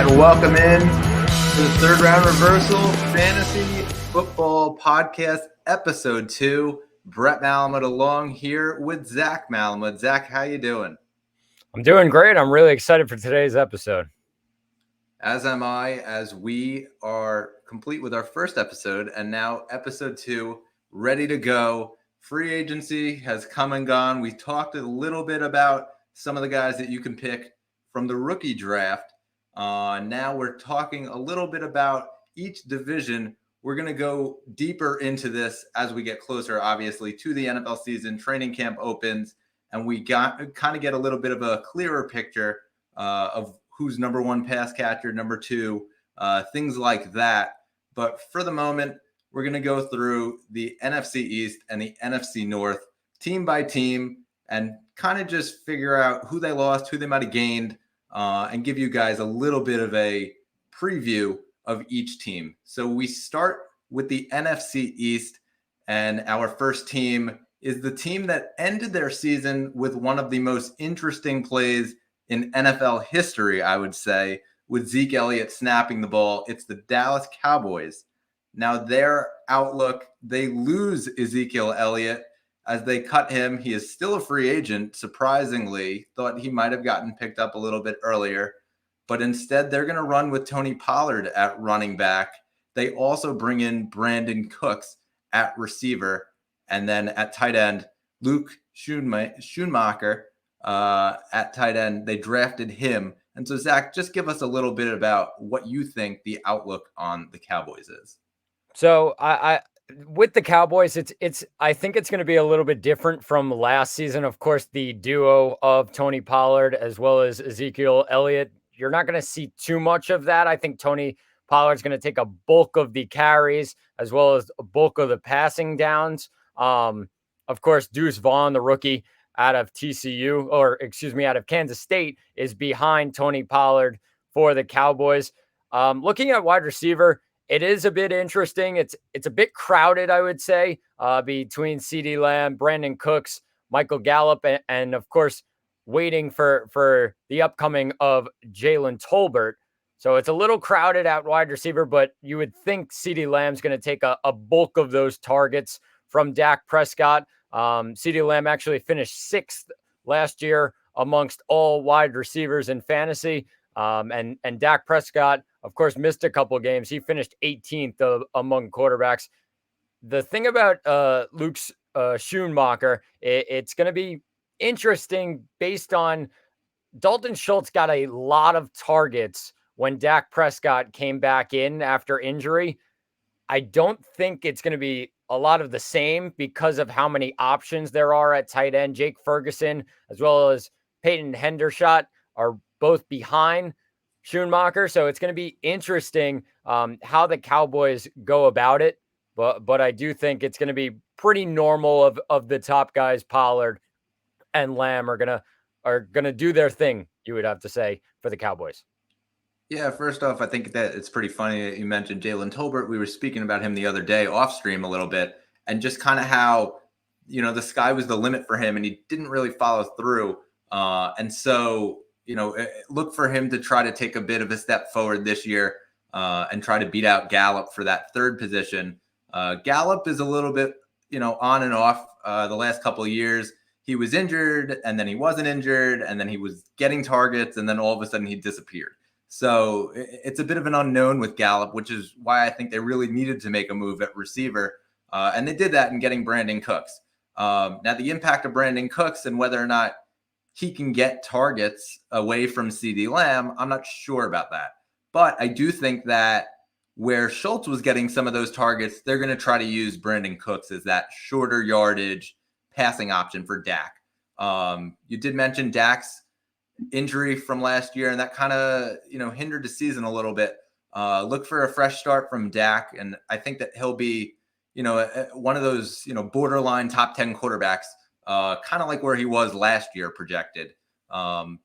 And welcome in to the Third Round Reversal Fantasy Football Podcast, Episode 2. Brett Malamud along here with Zach Malamud. Zach, how you doing? I'm doing great. I'm really excited for today's episode. As am I, as we are complete with our first episode, and now Episode 2, ready to go. Free agency has come and gone. We talked a little bit about some of the guys that you can pick from the rookie draft. Now we're talking a little bit about each division. We're going to go deeper into this as we get closer, obviously, to the NFL season. Training camp opens, and we kind of get a little bit of a clearer picture of who's number one pass catcher, number two, things like that. But for the moment, we're going to go through the NFC East and the NFC North, team by team, and kind of just figure out who they lost, who they might have gained, and give you guys a little bit of a preview of each team. So we start with the NFC East, and our first team is the team that ended their season with one of the most interesting plays in NFL history, I would say, with Zeke Elliott snapping the ball. It's the Dallas Cowboys. Now, their outlook, they lose Ezekiel Elliott as they cut him. He is still a free agent, surprisingly. Thought he might have gotten picked up a little bit earlier. But instead, they're going to run with Tony Pollard at running back. They also bring in Brandon Cooks at receiver. And then at tight end, Luke Schoonmaker at tight end. They drafted him. And so, Zach, just give us a little bit about what you think the outlook on the Cowboys is. So I with the Cowboys, I think it's going to be a little bit different from last season. Of course, the duo of Tony Pollard as well as Ezekiel Elliott, you're not going to see too much of that. I think Tony Pollard's going to take a bulk of the carries as well as a bulk of the passing downs. Of course, Deuce Vaughn, the rookie out of out of Kansas State, is behind Tony Pollard for the Cowboys. Looking at wide receiver, it is a bit interesting. It's a bit crowded, I would say, between CeeDee Lamb, Brandon Cooks, Michael Gallup, and of course, waiting for the upcoming of Jalen Tolbert. So it's a little crowded at wide receiver, but you would think CeeDee Lamb's going to take a bulk of those targets from Dak Prescott. CeeDee Lamb actually finished sixth last year amongst all wide receivers in fantasy. And Dak Prescott, of course, missed a couple of games. He finished 18th among quarterbacks. The thing about Luke Schoonmaker, it's going to be interesting based on Dalton Schultz got a lot of targets when Dak Prescott came back in after injury. I don't think it's going to be a lot of the same because of how many options there are at tight end. Jake Ferguson, as well as Peyton Hendershot, are both behind Schoonmaker. So it's going to be interesting how the Cowboys go about it. But I do think it's going to be pretty normal of the top guys. Pollard and Lamb are gonna do their thing, you would have to say, for the Cowboys. Yeah, first off, I think that it's pretty funny that you mentioned Jalen Tolbert. We were speaking about him the other day off stream a little bit, and just kind of how, the sky was the limit for him and he didn't really follow through. And so, look for him to try to take a bit of a step forward this year and try to beat out Gallup for that third position. Gallup is a little bit, on and off the last couple of years. He was injured and then he wasn't injured and then he was getting targets and then all of a sudden he disappeared. So it's a bit of an unknown with Gallup, which is why I think they really needed to make a move at receiver. And they did that in getting Brandon Cooks. Now, the impact of Brandon Cooks and whether or not he can get targets away from CeeDee Lamb, I'm not sure about that. But I do think that where Schultz was getting some of those targets, they're going to try to use Brandon Cooks as that shorter yardage passing option for Dak. You did mention Dak's injury from last year, and that kind of, hindered the season a little bit. Look for a fresh start from Dak, and I think that he'll be, one of those, borderline top 10 quarterbacks, kind of like where he was last year projected. And,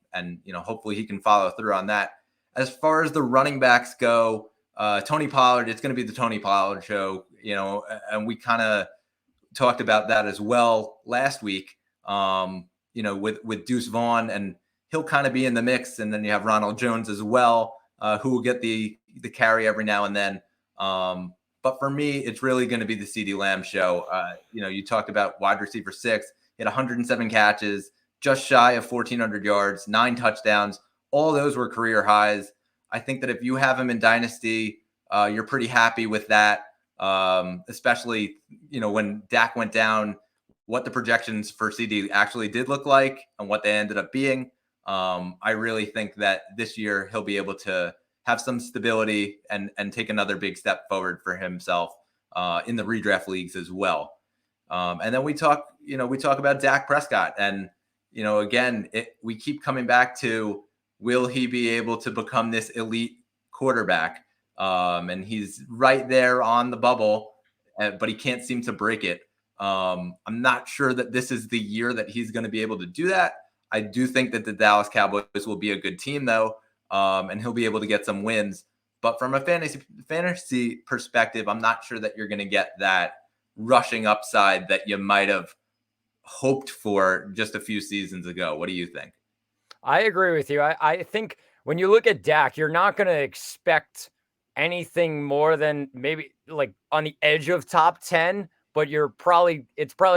hopefully he can follow through on that. As far as the running backs go, Tony Pollard, it's going to be the Tony Pollard show, and we kind of talked about that as well last week, with Deuce Vaughn, and he'll kind of be in the mix. And then you have Ronald Jones as well. who will get the carry every now and then. But for me, it's really going to be the CeeDee Lamb show. You talked about wide receiver 6, he had 107 catches, just shy of 1,400 yards, 9 touchdowns. All those were career highs. I think that if you have him in Dynasty, you're pretty happy with that, especially, when Dak went down, what the projections for CD actually did look like and what they ended up being. I really think that this year he'll be able to have some stability and take another big step forward for himself in the redraft leagues as well. And then we talk about Dak Prescott, and again, we keep coming back to, will he be able to become this elite quarterback? And he's right there on the bubble, but he can't seem to break it. I'm not sure that this is the year that he's going to be able to do that. I do think that the Dallas Cowboys will be a good team, though, and he'll be able to get some wins. But from a fantasy perspective, I'm not sure that you're going to get that rushing upside that you might have hoped for just a few seasons ago. What do you think? I agree with you. I think when you look at Dak, you're not going to expect anything more than maybe like on the edge of top 10, but it's probably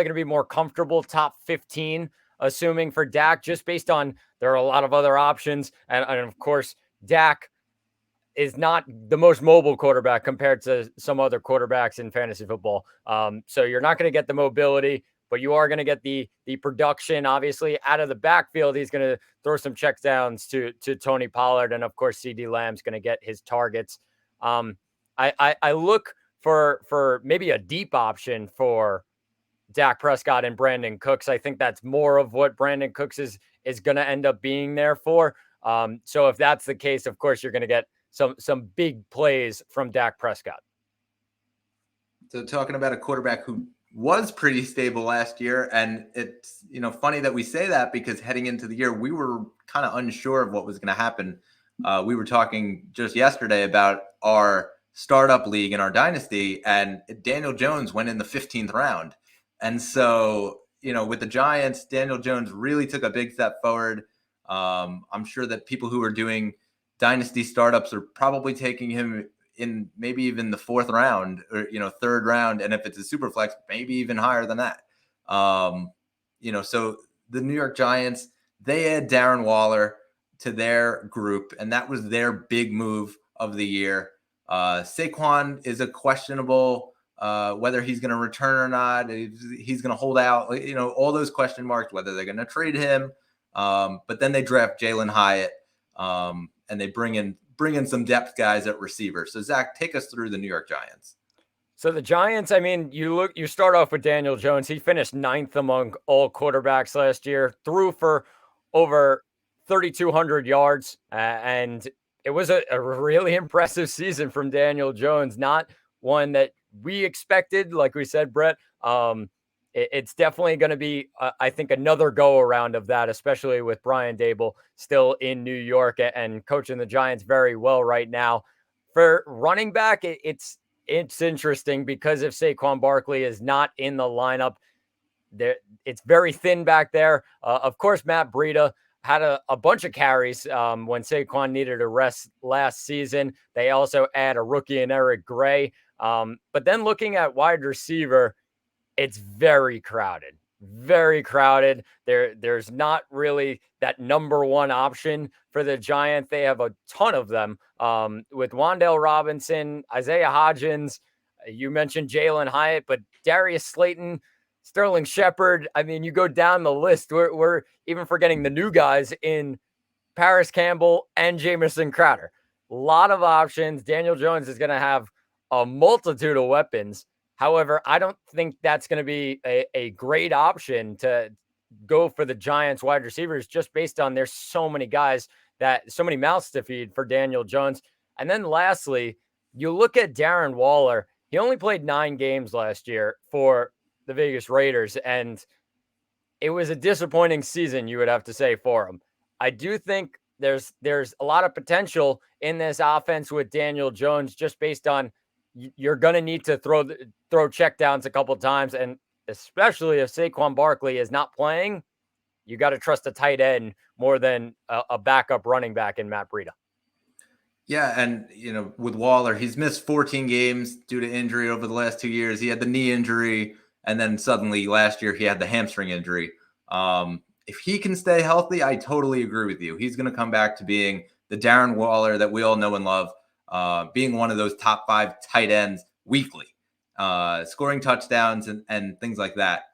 going to be more comfortable top 15, assuming for Dak, just based on there are a lot of other options. And of course, Dak is not the most mobile quarterback compared to some other quarterbacks in fantasy football. So you're not going to get the mobility, but you are going to get the production. Obviously, out of the backfield, he's going to throw some checkdowns to Tony Pollard, and of course, CD Lamb's going to get his targets. I look for maybe a deep option for Dak Prescott and Brandon Cooks. I think that's more of what Brandon Cooks is going to end up being there for. So if that's the case, of course, you're going to get some big plays from Dak Prescott. So talking about a quarterback who was pretty stable last year, and it's funny that we say that because heading into the year we were kind of unsure of what was going to happen. We were talking just yesterday about our startup league in our dynasty, and Daniel Jones went in the 15th round. And so, with the Giants, Daniel Jones really took a big step forward. I'm sure that people who are doing dynasty startups are probably taking him in maybe even the 4th round or 3rd round, and if it's a super flex, maybe even higher than that. So the New York Giants, they add Darren Waller to their group, and that was their big move of the year. Saquon is a questionable whether he's going to return or not. He's going to hold out, all those question marks, whether they're going to trade him. But then they draft Jalen Hyatt, and they bring in some depth guys at receiver. So Zach, take us through the New York Giants. So the Giants, you start off with Daniel Jones. He finished 9th among all quarterbacks last year, threw for over 3,200 yards, and it was a really impressive season from Daniel Jones. Not one that we expected, like we said, Brett. It's definitely going to be, I think, another go around of that, especially with Brian Daboll still in New York and coaching the Giants very well right now. For running back, it's interesting because if Saquon Barkley is not in the lineup, it's very thin back there. Of course, Matt Breida had a bunch of carries when Saquon needed a rest last season. They also add a rookie in Eric Gray. But then looking at wide receiver, it's very crowded. Very crowded. There's not really that number one option for the Giants. They have a ton of them with Wan'Dale Robinson, Isaiah Hodgins. You mentioned Jalen Hyatt, but Darius Slayton, Sterling Shepard. You go down the list. We're even forgetting the new guys in Paris Campbell and Jamison Crowder. A lot of options. Daniel Jones is going to have a multitude of weapons. However, I don't think that's going to be a great option to go for the Giants wide receivers just based on there's so many guys, so many mouths to feed for Daniel Jones. And then lastly, you look at Darren Waller. He only played 9 games last year for the Vegas Raiders, and it was a disappointing season, you would have to say, for him. I do think there's a lot of potential in this offense with Daniel Jones just based on you're going to need to throw checkdowns a couple of times, and especially if Saquon Barkley is not playing, you got to trust a tight end more than a backup running back in Matt Breida. Yeah, and with Waller, he's missed 14 games due to injury over the last 2 years. He had the knee injury, and then suddenly last year he had the hamstring injury. If he can stay healthy, I totally agree with you. He's going to come back to being the Darren Waller that we all know and love, being one of those top 5 tight ends weekly, scoring touchdowns and things like that.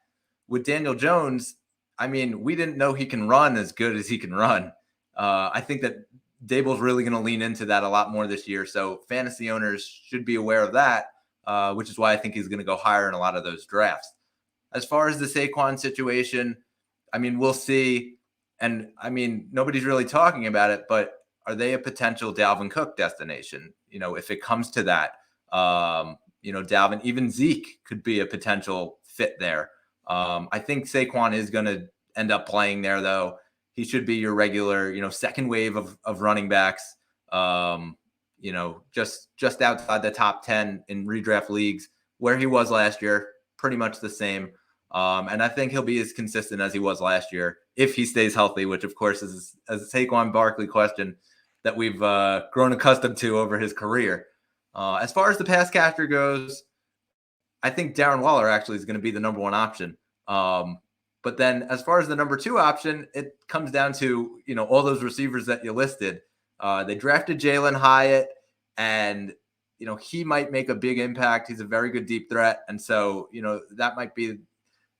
With Daniel Jones, I mean, we didn't know he can run as good as he can run. I think that Dable's really going to lean into that a lot more this year. So fantasy owners should be aware of that, which is why I think he's going to go higher in a lot of those drafts. As far as the Saquon situation, I mean, we'll see. And I mean, nobody's really talking about it, but are they a potential Dalvin Cook destination? If it comes to that, Dalvin, even Zeke could be a potential fit there. I think Saquon is going to end up playing there, though. He should be your regular, second wave of running backs. Just outside the top 10 in redraft leagues, where he was last year, pretty much the same. And I think he'll be as consistent as he was last year if he stays healthy, which of course is a Saquon Barkley question that we've grown accustomed to over his career. As far as the pass catcher goes, I think Darren Waller actually is going to be the number one option. But then as far as the number 2 option, it comes down to, all those receivers that you listed. They drafted Jalen Hyatt, and, he might make a big impact. He's a very good deep threat. And so, that might be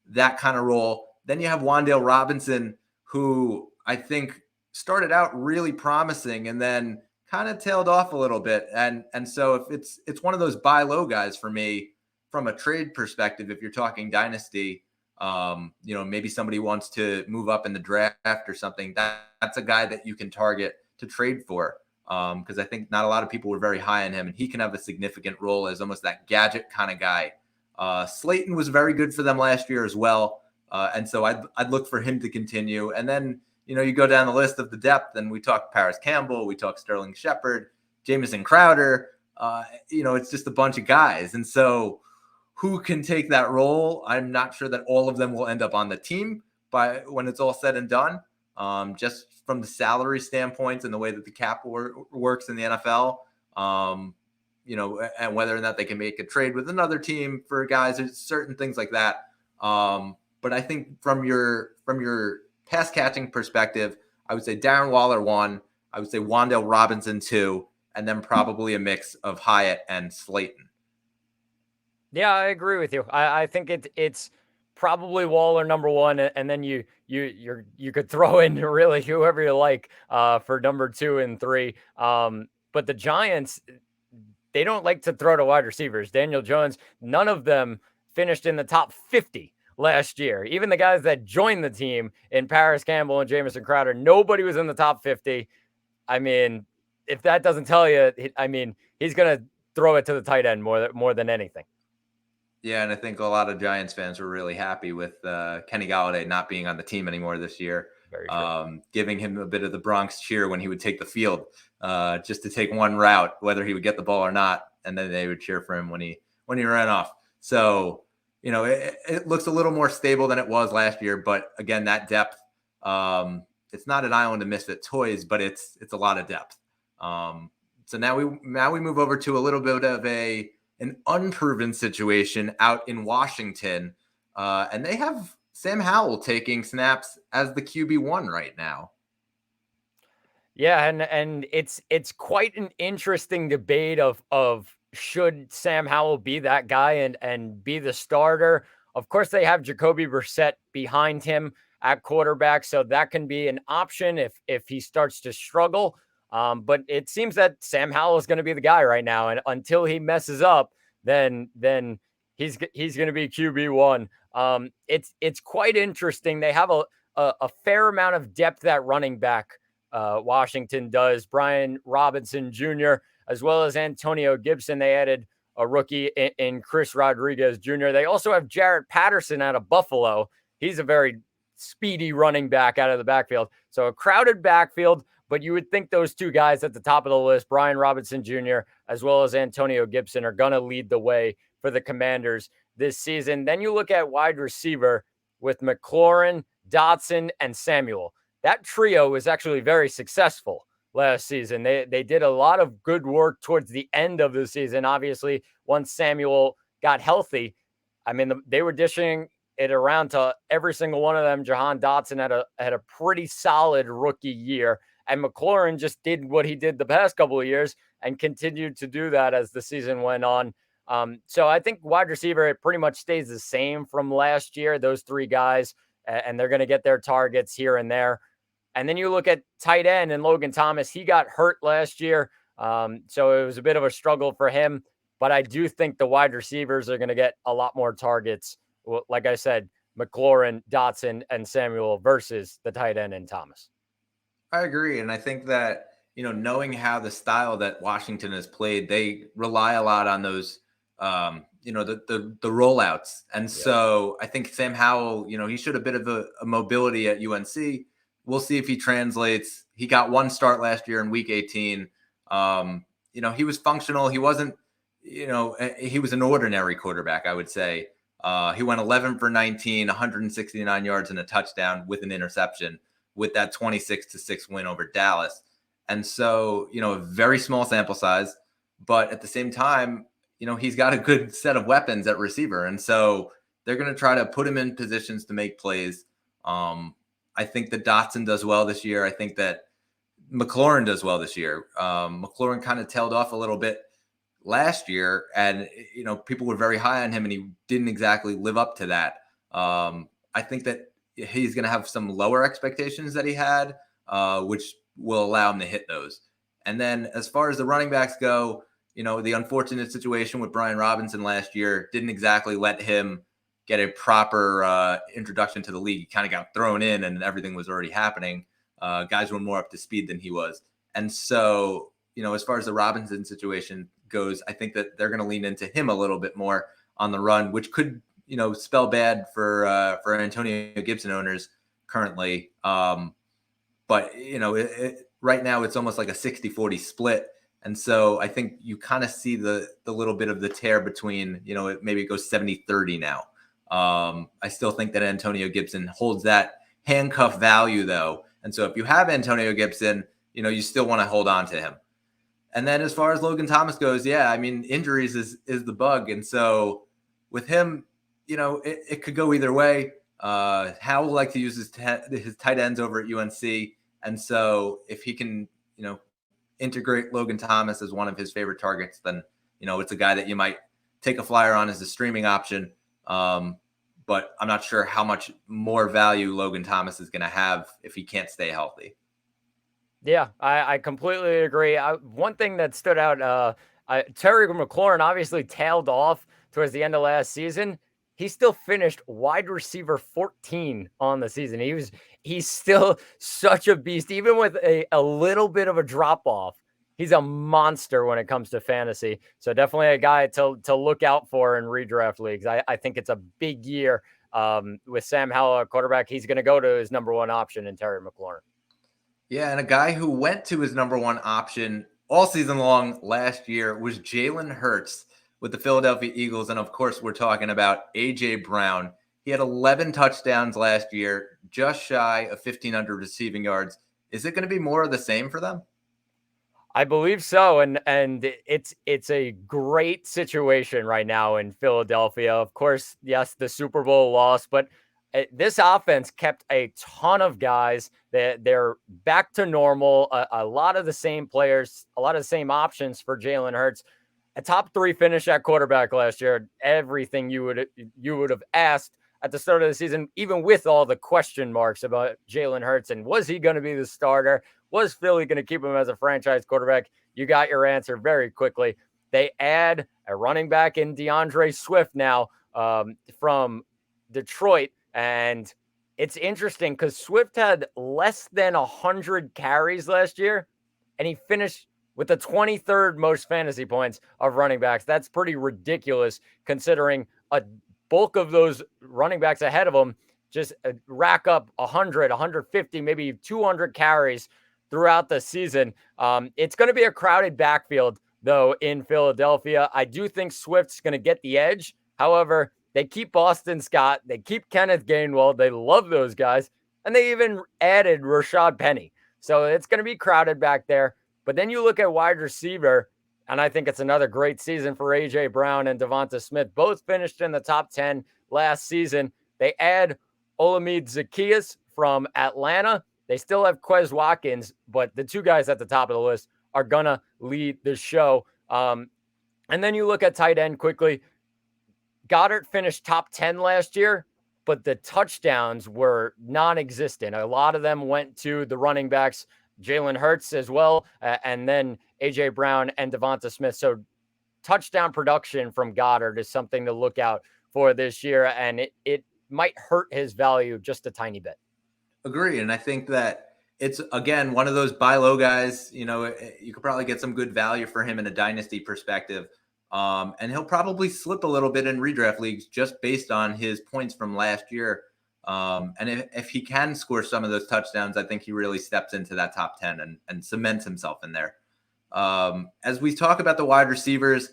that kind of role. Then you have Wan'Dale Robinson, who I think started out really promising and then kind of tailed off a little bit. And so if it's one of those buy low guys for me from a trade perspective, if you're talking dynasty, maybe somebody wants to move up in the draft or something, that's a guy that you can target to trade for. Because I think not a lot of people were very high on him, and he can have a significant role as almost that gadget kind of guy. Slayton was very good for them last year as well. And so I'd look for him to continue. And then, you go down the list of the depth, and we talk Paris Campbell, we talk Sterling Shepard, Jamison Crowder. It's just a bunch of guys. And so who can take that role? I'm not sure that all of them will end up on the team when it's all said and done. Just from the salary standpoint and the way that the cap works in the NFL, and whether or not they can make a trade with another team for guys, there's certain things like that. But I think from your pass catching perspective, I would say Darren Waller 1, I would say Wan'Dale Robinson 2, and then probably a mix of Hyatt and Slayton. Yeah, I agree with you. I think it's probably Waller number 1, and then you could throw in really whoever you like for number 2 and 3. But the Giants, they don't like to throw to wide receivers. Daniel Jones, none of them finished in the top 50 last year. Even the guys that joined the team in Paris Campbell and Jamison Crowder, nobody was in the top 50. I mean, if that doesn't tell you, I mean, he's going to throw it to the tight end more than anything. Yeah, and I think a lot of Giants fans were really happy with Kenny Golladay not being on the team anymore this year. Very true. Giving him a bit of the Bronx cheer when he would take the field, just to take one route, whether he would get the ball or not, and then they would cheer for him when he ran off. So, it looks a little more stable than it was last year. But again, that depth, it's not an island of misfit toys, but it's a lot of depth. So now we move over to a little bit of an unproven situation out in Washington, and they have Sam Howell taking snaps as the QB1 right now. Yeah, and it's quite an interesting debate of should Sam Howell be that guy and be the starter. Of course, they have Jacoby Brissett behind him at quarterback, so that can be an option if he starts to struggle. But it seems that Sam Howell is going to be the guy right now, and until he messes up, then he's going to be QB1. It's quite interesting. They have a fair amount of depth at running back. Washington does. Brian Robinson Jr. as well as Antonio Gibson. They added a rookie in Chris Rodriguez Jr. They also have Jarrett Patterson out of Buffalo. He's a very speedy running back out of the backfield. So a crowded backfield, but you would think those two guys at the top of the list, Brian Robinson Jr. as well as Antonio Gibson, are going to lead the way for the Commanders this season. Then you look at wide receiver with McLaurin, Dotson, and Samuel. That trio was actually very successful last season. They did a lot of good work towards the end of the season. Obviously, once Samuel got healthy, I mean, they were dishing it around to every single one of them. Jahan Dotson had a pretty solid rookie year, and McLaurin just did what he did the past couple of years and continued to do that as the season went on. So I think wide receiver, it pretty much stays the same from last year. Those three guys, and they're going to get their targets here and there. And then you look at tight end and Logan Thomas. He got hurt last year, so it was a bit of a struggle for him. But I do think the wide receivers are going to get a lot more targets. Like I said, McLaurin, Dotson, and Samuel versus the tight end and Thomas. I agree. And I think that, knowing how the style that Washington has played, they rely a lot on those, the rollouts. And so I think Sam Howell, he showed a bit of a mobility at UNC. We'll see if he translates. He got one start last year in week 18. He was functional. He wasn't, he was an ordinary quarterback, I would say. He went 11 for 19, 169 yards and a touchdown with an interception with that 26-6 win over Dallas. And so, a very small sample size, but at the same time, he's got a good set of weapons at receiver. And so they're going to try to put him in positions to make plays. I think that Dotson does well this year. I think that McLaurin does well this year. McLaurin kind of tailed off a little bit last year, and people were very high on him, and he didn't exactly live up to that. I think that he's going to have some lower expectations that he had, which will allow him to hit those. And then as far as the running backs go, the unfortunate situation with Brian Robinson last year didn't exactly let him get a proper introduction to the league. He kind of got thrown in and everything was already happening. Guys were more up to speed than he was. And so, as far as the Robinson situation goes, I think that they're going to lean into him a little bit more on the run, which could, spell bad for Antonio Gibson owners currently. But, right now it's almost like a 60-40 split. And so I think you kind of see the little bit of the tear between, maybe it goes 70-30 now. I still think that Antonio Gibson holds that handcuff value, though. And so if you have Antonio Gibson, you still want to hold on to him. And then as far as Logan Thomas goes, injuries is the bug. And so with him, it could go either way. Howell like to use his tight ends over at UNC. And so if he can, integrate Logan Thomas as one of his favorite targets, then, it's a guy that you might take a flyer on as a streaming option. But I'm not sure how much more value Logan Thomas is going to have if he can't stay healthy. Yeah, I completely agree. One thing that stood out, Terry McLaurin obviously tailed off towards the end of last season. He still finished wide receiver 14 on the season. He's still such a beast, even with a little bit of a drop off. He's a monster when it comes to fantasy. So definitely a guy to look out for in redraft leagues. I think it's a big year with Sam Howell, quarterback. He's going to go to his number one option in Terry McLaurin. Yeah, and a guy who went to his number one option all season long last year was Jalen Hurts with the Philadelphia Eagles. And of course, we're talking about A.J. Brown. He had 11 touchdowns last year, just shy of 1,500 receiving yards. Is it going to be more of the same for them? I believe so, and it's a great situation right now in Philadelphia. Of course, yes, the Super Bowl loss, but this offense kept a ton of guys. They're back to normal. A lot of the same players, a lot of the same options for Jalen Hurts. A top 3 finish at quarterback last year. Everything you would have asked at the start of the season, even with all the question marks about Jalen Hurts and was he going to be the starter? Was Philly going to keep him as a franchise quarterback? You got your answer very quickly. They add a running back in DeAndre Swift now from Detroit. And it's interesting because Swift had less than 100 carries last year, and he finished with the 23rd most fantasy points of running backs. That's pretty ridiculous considering a bulk of those running backs ahead of him just rack up 100, 150, maybe 200 carries throughout the season. It's going to be a crowded backfield, though, in Philadelphia. I do think Swift's going to get the edge. However, they keep Boston Scott. They keep Kenneth Gainwell. They love those guys. And they even added Rashad Penny. So it's going to be crowded back there. But then you look at wide receiver, and I think it's another great season for A.J. Brown and Devonta Smith. Both finished in the top 10 last season. They add Olamide Zaccheaus from Atlanta. They still have Quez Watkins, but the two guys at the top of the list are going to lead the show. And then you look at tight end quickly. Goddard finished top 10 last year, but the touchdowns were non-existent. A lot of them went to the running backs, Jalen Hurts as well, and then A.J. Brown and Devonta Smith. So touchdown production from Goddard is something to look out for this year, and it might hurt his value just a tiny bit. Agree. And I think that it's, again, one of those buy low guys. You could probably get some good value for him in a dynasty perspective. And he'll probably slip a little bit in redraft leagues just based on his points from last year. And if he can score some of those touchdowns, I think he really steps into that top 10 and cements himself in there. As we talk about the wide receivers,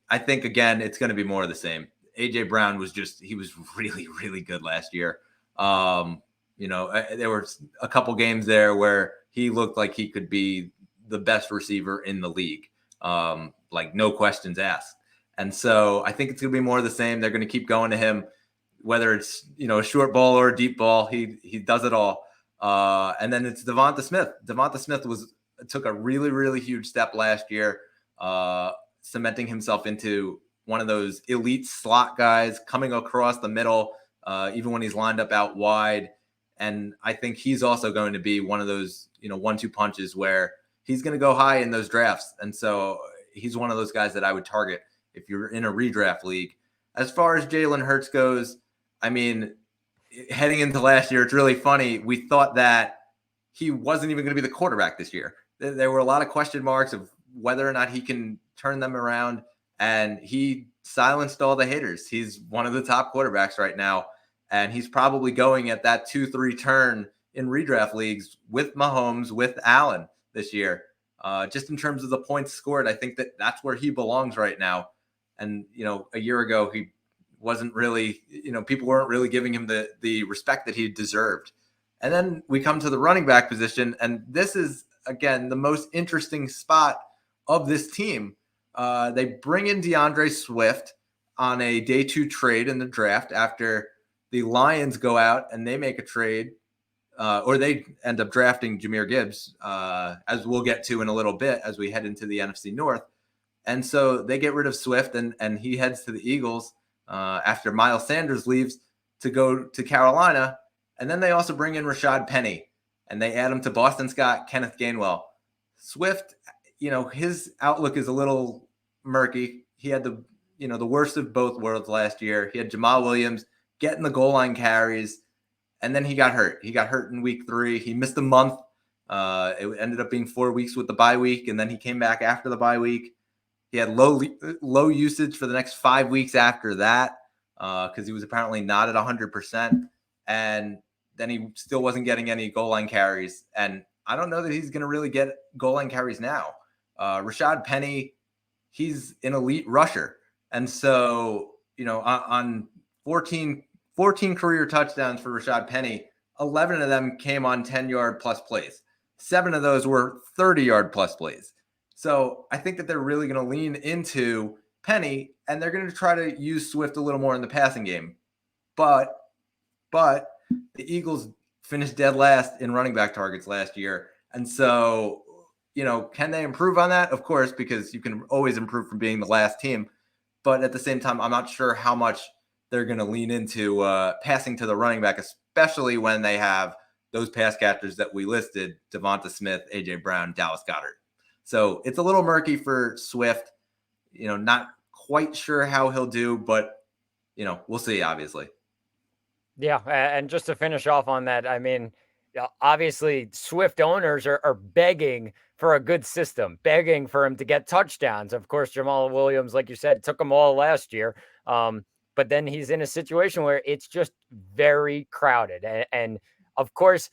I think, again, it's going to be more of the same. A.J. Brown he was really, really good last year. There were a couple games there where he looked like he could be the best receiver in the league. Like no questions asked. And so I think it's going to be more of the same. They're going to keep going to him, whether it's, a short ball or a deep ball. He does it all. And then it's Devonta Smith. Devonta Smith took a really, really huge step last year, cementing himself into one of those elite slot guys coming across the middle, even when he's lined up out wide. And I think he's also going to be one of those, 1-2 punches where he's going to go high in those drafts. And so he's one of those guys that I would target if you're in a redraft league. As far as Jalen Hurts goes, I mean, heading into last year, it's really funny. We thought that he wasn't even going to be the quarterback this year. There were a lot of question marks of whether or not he can turn them around, and he silenced all the haters. He's one of the top quarterbacks right now, and he's probably going at that 2-3 turn in redraft leagues with Mahomes, with Allen this year. Just in terms of the points scored, I think that's where he belongs right now. And, a year ago, he wasn't really, people weren't really giving him the respect that he deserved. And then we come to the running back position, and this is, again, the most interesting spot of this team. They bring in DeAndre Swift on a day 2 trade in the draft after the Lions go out and they make a trade, or they end up drafting Jahmyr Gibbs, as we'll get to in a little bit as we head into the NFC North. And so they get rid of Swift, and he heads to the Eagles after Miles Sanders leaves to go to Carolina. And then they also bring in Rashad Penny, and they add him to Boston Scott, Kenneth Gainwell. Swift, his outlook is a little murky. He had the worst of both worlds last year. He had Jamal Williams getting the goal line carries, and then he got hurt. He got hurt in week 3. He missed a month. It ended up being 4 weeks with the bye week, and then he came back after the bye week. He had low usage for the next 5 weeks after that because he was apparently not at 100%. And then he still wasn't getting any goal line carries. And I don't know that he's going to really get goal line carries now. Rashad Penny, he's an elite rusher. And so, on 14 career touchdowns for Rashad Penny, 11 of them came on 10-yard plus plays. 7 of those were 30-yard plus plays. So I think that they're really going to lean into Penny, and they're going to try to use Swift a little more in the passing game. But the Eagles finished dead last in running back targets last year. And so, can they improve on that? Of course, because you can always improve from being the last team. But at the same time, I'm not sure how much they're going to lean into passing to the running back, especially when they have those pass catchers that we listed: Devonta Smith, A.J. Brown, Dallas Goedert. So it's a little murky for Swift. Not quite sure how he'll do, but, we'll see, obviously. Yeah, and just to finish off on that, I mean, obviously Swift owners are begging for a good system, begging for him to get touchdowns. Of course, Jamal Williams, like you said, took them all last year. But then he's in a situation where it's just very crowded. And of course,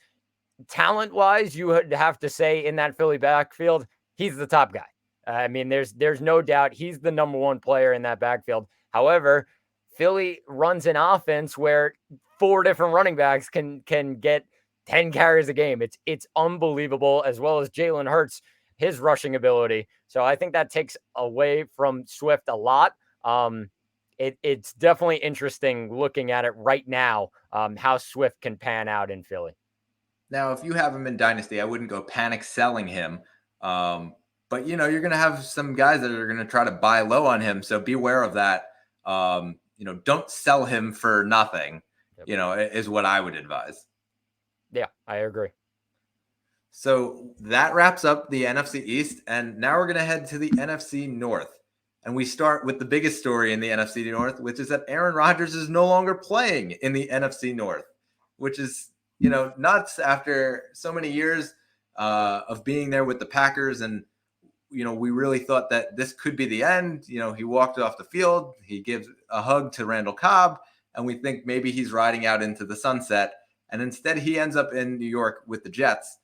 talent-wise, you would have to say in that Philly backfield, he's the top guy. I mean, there's no doubt he's the number 1 player in that backfield. However, Philly runs an offense where 4 different running backs can get 10 carries a game. It's unbelievable, as well as Jalen Hurts, his rushing ability. So I think that takes away from Swift a lot. It's definitely interesting looking at it right now, how Swift can pan out in Philly. Now, if you have him in Dynasty, I wouldn't go panic selling him. But you're going to have some guys that are going to try to buy low on him. So beware of that. Don't sell him for nothing, Yep. is what I would advise. Yeah, I agree. So that wraps up the NFC East. And now we're going to head to the NFC North. And we start with the biggest story in the NFC North, which is that Aaron Rodgers is no longer playing in the NFC North, which is, nuts after so many years of being there with the Packers. And, we really thought that this could be the end. He walked off the field. He gives a hug to Randall Cobb. And we think maybe he's riding out into the sunset. And instead, he ends up in New York with the Jets.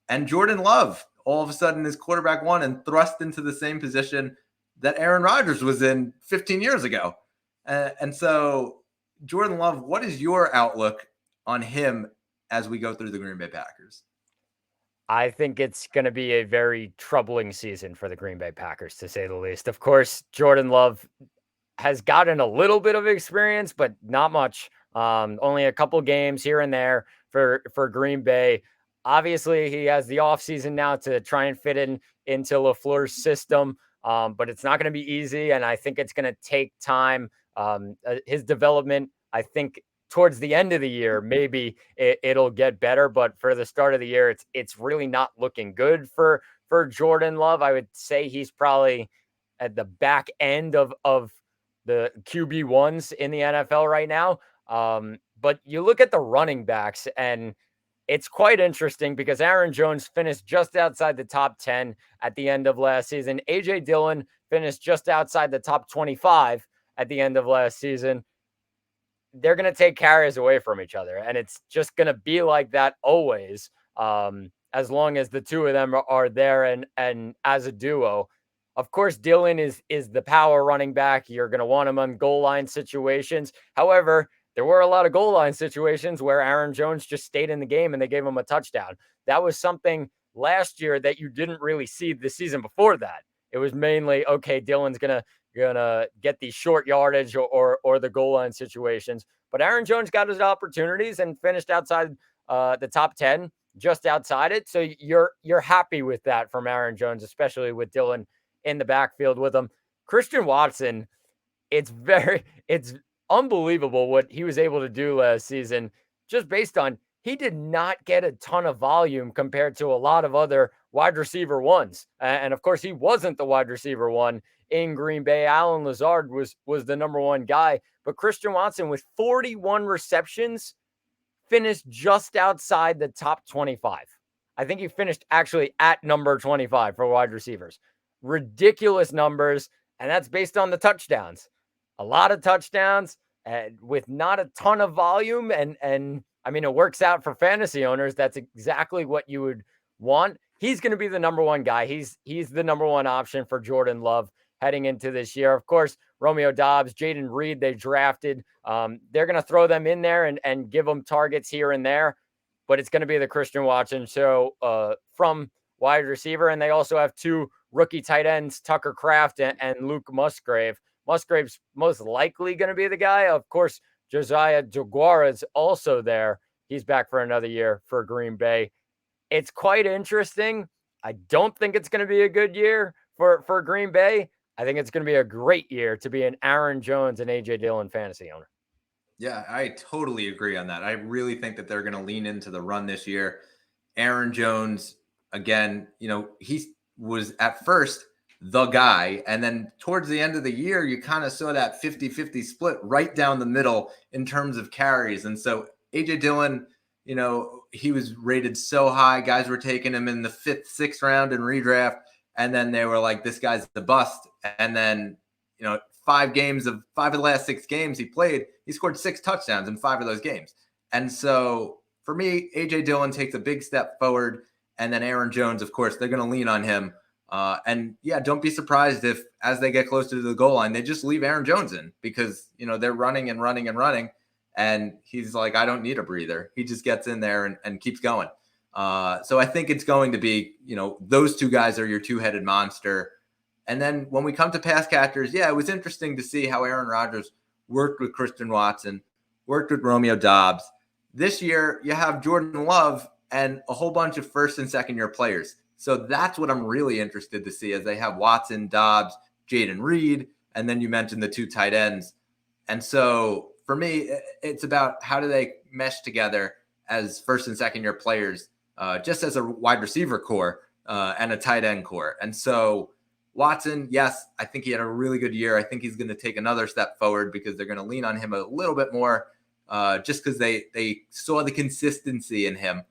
And Jordan Love, all of a sudden, is quarterback one and thrust into the same position that Aaron Rodgers was in 15 years ago. And so, Jordan Love, what is your outlook on him as we go through the Green Bay Packers? I think it's going to be a very troubling season for the Green Bay Packers, to say the least. Of course, Jordan Love has gotten a little bit of experience, but not much. Only a couple games here and there for Green Bay. Obviously, he has the offseason now to try and fit into LaFleur's system, but it's not going to be easy, and I think it's going to take time. His development, I think, towards the end of the year, maybe it'll get better, but for the start of the year, it's really not looking good for Jordan Love. I would say he's probably at the back end of the QB ones in the NFL right now. But you look at the running backs, and it's quite interesting because Aaron Jones finished just outside the top 10 at the end of last season. AJ Dillon finished just outside the top 25 at the end of last season. They're going to take carries away from each other, and it's just going to be like that always, as long as the two of them are there and as a duo. Of course, Dillon is the power running back. You're going to want him on goal line situations. However, there were a lot of goal line situations where Aaron Jones just stayed in the game and they gave him a touchdown. That was something last year that you didn't really see the season before that. It was mainly, okay, Dillon's gonna get these short yardage or the goal line situations. But Aaron Jones got his opportunities and finished outside the top 10, just outside it. So you're happy with that from Aaron Jones, especially with Dillon in the backfield with him. Christian Watson, it's unbelievable what he was able to do last season, just based on he did not get a ton of volume compared to a lot of other wide receiver ones. And of course, he wasn't the wide receiver one in Green Bay. Allen Lazard was the number one guy, but Christian Watson with 41 receptions finished just outside the top 25. I think he finished actually at number 25 for wide receivers. Ridiculous numbers, and that's based on the touchdowns. A lot of touchdowns with not a ton of volume, and I mean, it works out for fantasy owners. That's exactly what you would want. He's going to be the number one guy. He's the number one option for Jordan Love heading into this year. Of course, Romeo Doubs, Jaden Reed, they drafted. They're going to throw them in there and give them targets here and there, but it's going to be the Christian Watson show from wide receiver. And they also have two rookie tight ends, Tucker Kraft and Luke Musgrave. Musgrave's most likely going to be the guy. Of course, Josiah Jaguar is also there. He's back for another year for Green Bay. It's quite interesting. I don't think it's going to be a good year for Green Bay. I think it's going to be a great year to be an Aaron Jones and AJ Dillon fantasy owner. Yeah, I totally agree on that. I really think that they're going to lean into the run this year. Aaron Jones, again, he was at first the guy. And then towards the end of the year, you kind of saw that 50-50 split right down the middle in terms of carries. And so AJ Dillon, he was rated so high. Guys were taking him in the 5th, 6th round in redraft. And then they were like, this guy's the bust. And then, 5 of the last 6 games he played, he scored 6 touchdowns in 5 of those games. And so for me, AJ Dillon takes a big step forward. And then Aaron Jones, of course, they're going to lean on him. And yeah, don't be surprised if as they get closer to the goal line, they just leave Aaron Jones in because, they're running and running and running. and he's like, I don't need a breather. He just gets in there and keeps going. So I think it's going to be, those two guys are your two-headed monster. And then when we come to pass catchers, yeah, it was interesting to see how Aaron Rodgers worked with Christian Watson, worked with Romeo Doubs. This year, you have Jordan Love and a whole bunch of first and second year players. So that's what I'm really interested to see, as they have Watson, Doubs, Jaden Reed, and then you mentioned the two tight ends. And so for me, it's about how do they mesh together as first and second year players, just as a wide receiver core and a tight end core. And so Watson, yes, I think he had a really good year. I think he's going to take another step forward because they're going to lean on him a little bit more, just because they saw the consistency in him.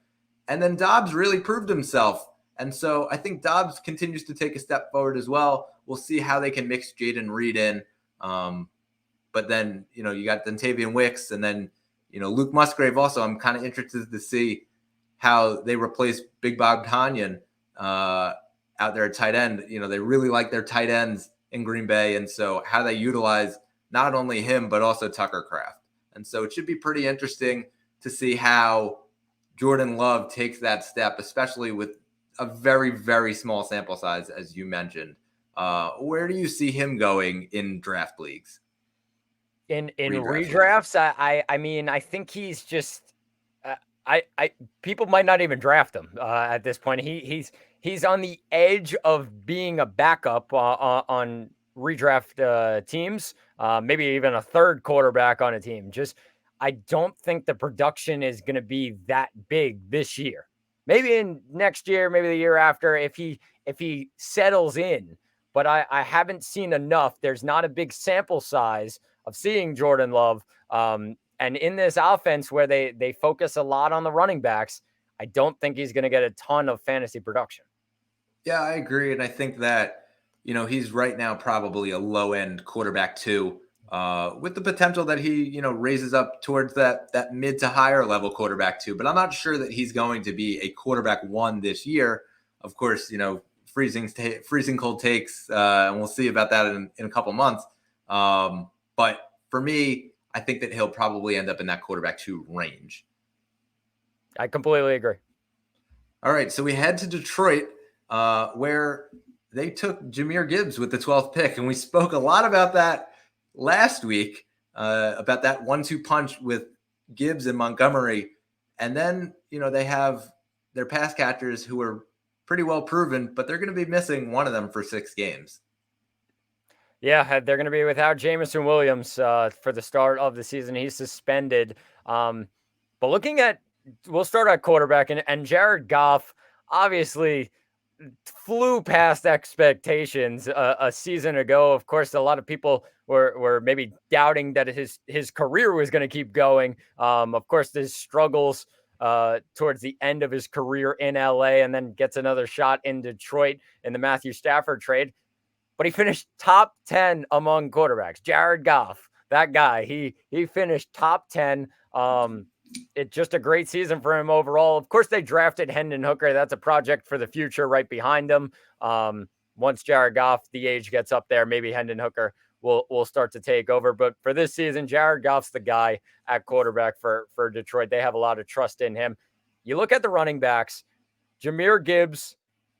And then Doubs really proved himself. And so I think Doubs continues to take a step forward as well. We'll see how they can mix Jaden Reed in. But then, you got Dontavian Wicks, and then, Luke Musgrave also. I'm kind of interested to see how they replace Big Bob Tonyan out there at tight end. They really like their tight ends in Green Bay. And so how they utilize not only him, but also Tucker Kraft. And so it should be pretty interesting to see how Jordan Love takes that step, especially with a very, very small sample size, as you mentioned. Where do you see him going in draft leagues? In redrafts, I mean, I think he's just people might not even draft him at this point. He's on the edge of being a backup on redraft teams, maybe even a third quarterback on a team. Just I don't think the production is going to be that big this year. Maybe in next year, maybe the year after, if he settles in. But I haven't seen enough. There's not a big sample size of seeing Jordan Love. And in this offense where they focus a lot on the running backs, I don't think he's going to get a ton of fantasy production. Yeah, I agree. And I think that, he's right now probably a low-end quarterback too, with the potential that he, raises up towards that mid to higher level quarterback too. But I'm not sure that he's going to be a quarterback one this year. Of course, freezing cold takes, and we'll see about that in a couple months. But for me, I think that he'll probably end up in that quarterback two range. I completely agree. All right, so we head to Detroit, where they took Jahmyr Gibbs with the 12th pick, and we spoke a lot about that last week, about that 1-2 punch with Gibbs and Montgomery. And then, they have their pass catchers who are pretty well proven, but they're going to be missing one of them for 6 games. Yeah, they're going to be without Jameson Williams for the start of the season. He's suspended. But we'll start at quarterback, and Jared Goff obviously flew past expectations a season ago. Of course, a lot of people were maybe doubting that his career was going to keep going. Of course, his struggles towards the end of his career in LA, and then gets another shot in Detroit in the Matthew Stafford trade. But he finished top 10 among quarterbacks. Jared Goff, that guy, he finished top 10. It's just a great season for him overall. Of course, they drafted Hendon Hooker. That's a project for the future right behind him. Once Jared Goff, the age gets up there, maybe Hendon Hooker will start to take over. But for this season, Jared Goff's the guy at quarterback for Detroit. They have a lot of trust in him. You look at the running backs, Jahmyr Gibbs,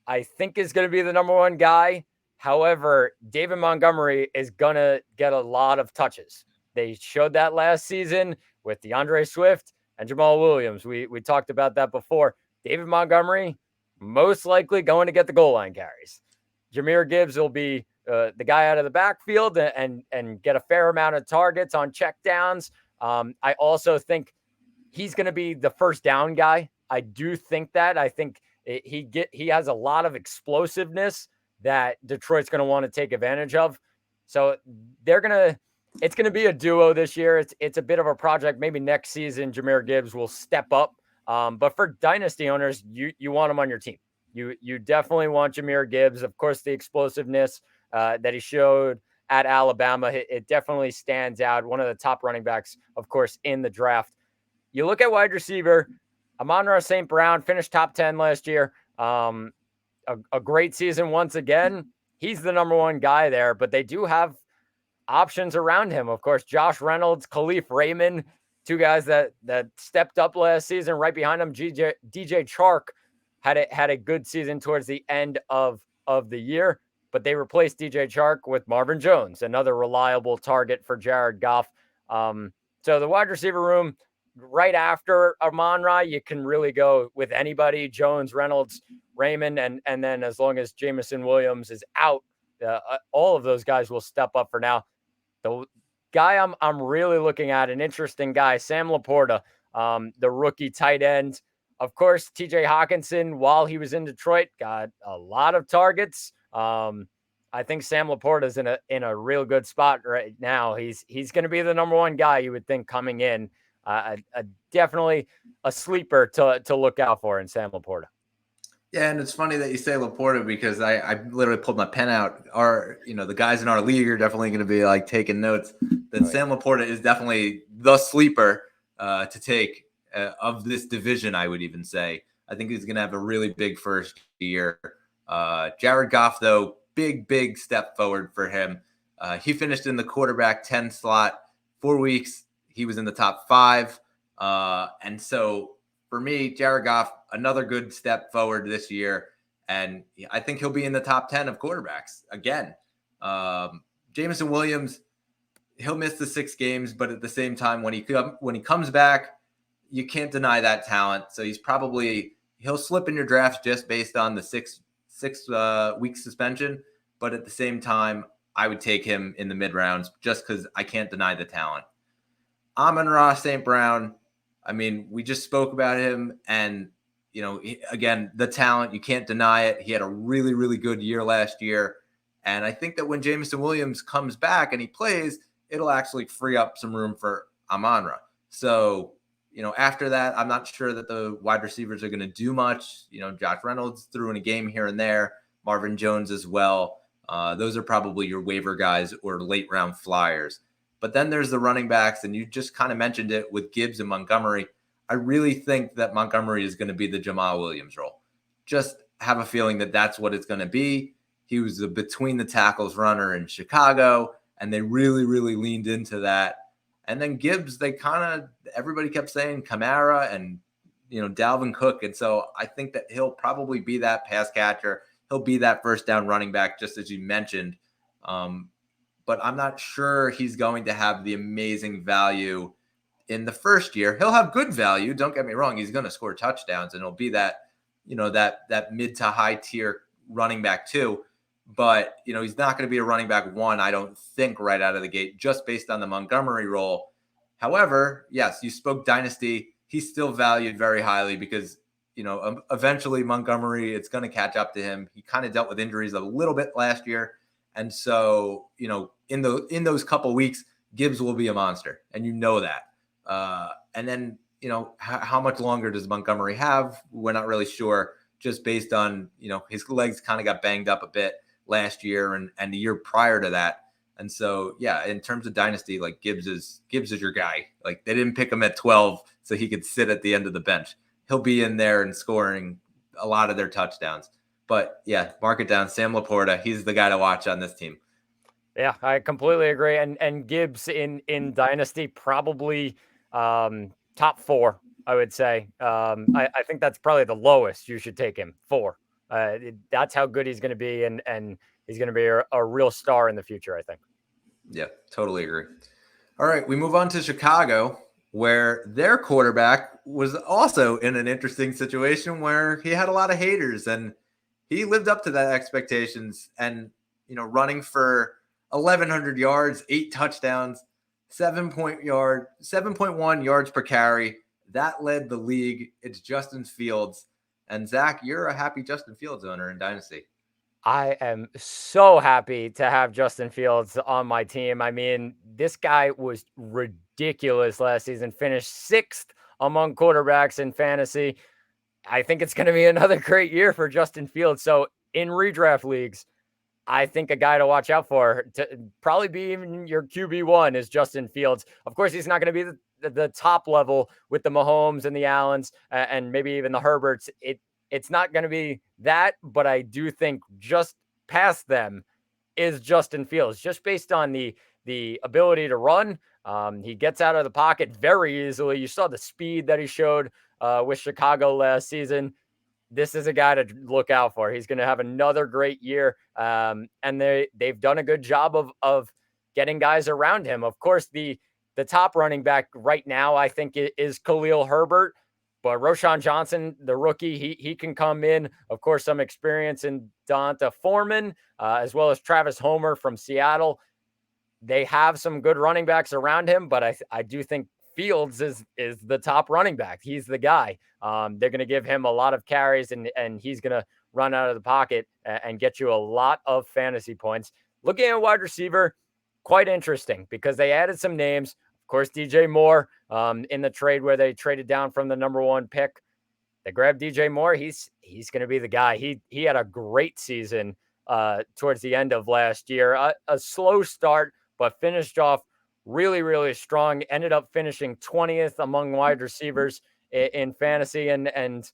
I think, is going to be the number one guy. However, David Montgomery is going to get a lot of touches. They showed that last season with DeAndre Swift and Jamal Williams. We talked about that before. David Montgomery, most likely going to get the goal line carries. Jahmyr Gibbs will be the guy out of the backfield and get a fair amount of targets on checkdowns. I also think he's going to be the first down guy. I do think that. I think he has a lot of explosiveness that Detroit's going to want to take advantage of. So it's going to be a duo this year. It's a bit of a project. Maybe next season, Jahmyr Gibbs will step up. But for dynasty owners, you want him on your team. You definitely want Jahmyr Gibbs. Of course, the explosiveness that he showed at Alabama, it definitely stands out. One of the top running backs, of course, in the draft. You look at wide receiver, Amon-Ra St. Brown finished top 10 last year. A great season once again. He's the number one guy there, but they do have options around him. Of course, Josh Reynolds, Khalif Raymond, two guys that stepped up last season. Right behind him, DJ Chark had a good season towards the end of the year, but they replaced DJ Chark with Marvin Jones, another reliable target for Jared Goff. So the wide receiver room right after Amon-Ra, you can really go with anybody: Jones, Reynolds, Raymond, and then as long as Jameson Williams is out, all of those guys will step up for now. The guy I'm really looking at, an interesting guy, Sam Laporta, the rookie tight end. Of course, TJ Hawkinson, while he was in Detroit, got a lot of targets. I think Sam Laporta is in a real good spot right now. He's going to be the number one guy you would think coming in. Definitely a sleeper to look out for in Sam Laporta. Yeah, and it's funny that you say Laporta because I literally pulled my pen out. The guys in our league are definitely going to be like taking notes that Sam Laporta is definitely the sleeper to take of this division. I would even say I think he's going to have a really big first year. Jared Goff, though, big step forward for him. He finished in the quarterback 10 slot. 4 weeks he was in the top 5, and so. For me, Jared Goff, another good step forward this year. And I think he'll be in the top 10 of quarterbacks again. Jameson Williams, he'll miss the 6 games, but at the same time, when he comes back, you can't deny that talent. So he'll slip in your draft just based on the six week suspension. But at the same time, I would take him in the mid rounds just because I can't deny the talent. Amon-Ra St. Brown. I mean, we just spoke about him, and again, the talent, you can't deny it. He had a really, really good year last year, and I think that when Jameson Williams comes back and he plays, it'll actually free up some room for Amon-Ra. So, after that, I'm not sure that the wide receivers are going to do much. Josh Reynolds threw in a game here and there, Marvin Jones as well. Those are probably your waiver guys or late round flyers. But then there's the running backs, and you just kind of mentioned it with Gibbs and Montgomery. I really think that Montgomery is going to be the Jamal Williams role. Just have a feeling that that's what it's going to be. He was a between the tackles runner in Chicago, and they really, really leaned into that. And then Gibbs, everybody kept saying Kamara and, Dalvin Cook. And so I think that he'll probably be that pass catcher. He'll be that first down running back, just as you mentioned. But I'm not sure he's going to have the amazing value in the first year. He'll have good value. Don't get me wrong. He's going to score touchdowns, and he'll be that, that mid to high tier running back too. But, he's not going to be a running back 1, I don't think, right out of the gate, just based on the Montgomery role. However, yes, you spoke dynasty. He's still valued very highly because, eventually Montgomery, it's going to catch up to him. He kind of dealt with injuries a little bit last year. And so, in those couple weeks, Gibbs will be a monster, and that. And then, how much longer does Montgomery have? We're not really sure, just based on, his legs kind of got banged up a bit last year and the year prior to that. And so, yeah, in terms of dynasty, like Gibbs is your guy. Like, they didn't pick him at 12 so he could sit at the end of the bench. He'll be in there and scoring a lot of their touchdowns. But yeah, mark it down. Sam Laporta, he's the guy to watch on this team. Yeah, I completely agree. And Gibbs in Dynasty, probably top 4, I would say. I think that's probably the lowest you should take him, 4. That's how good he's going to be, and he's going to be a real star in the future, I think. Yeah, totally agree. All right, we move on to Chicago, where their quarterback was also in an interesting situation where he had a lot of haters, and he lived up to that expectations and, running for 1,100 yards, 8 touchdowns, 7.1 yards per carry. That led the league. It's Justin Fields. And Zach, you're a happy Justin Fields owner in Dynasty. I am so happy to have Justin Fields on my team. I mean, this guy was ridiculous last season, finished 6th among quarterbacks in fantasy. I think it's going to be another great year for Justin Fields. So in redraft leagues, I think a guy to watch out for, to probably be even your QB1, is Justin Fields. Of course, he's not going to be the top level with the Mahomes and the Allens and maybe even the Herberts. It's not going to be that, but I do think just past them is Justin Fields, just based on the ability to run, He gets out of the pocket very easily. You saw the speed that he showed with Chicago last season. This is a guy to look out for. He's going to have another great year, and they've done a good job of getting guys around him. Of course, the top running back right now, I think, is Khalil Herbert. But Roschon Johnson, the rookie, he can come in. Of course, some experience in Donta Foreman, as well as Travis Homer from Seattle. They have some good running backs around him, but I do think Fields is the top running back. He's the guy. They're going to give him a lot of carries, and he's going to run out of the pocket and get you a lot of fantasy points. Looking at wide receiver, quite interesting because they added some names. Of course, DJ Moore in the trade where they traded down from the number 1 pick. They grabbed DJ Moore. He's going to be the guy. He had a great season towards the end of last year. A slow start, but finished off really, really strong. Ended up finishing 20th among wide receivers in fantasy, and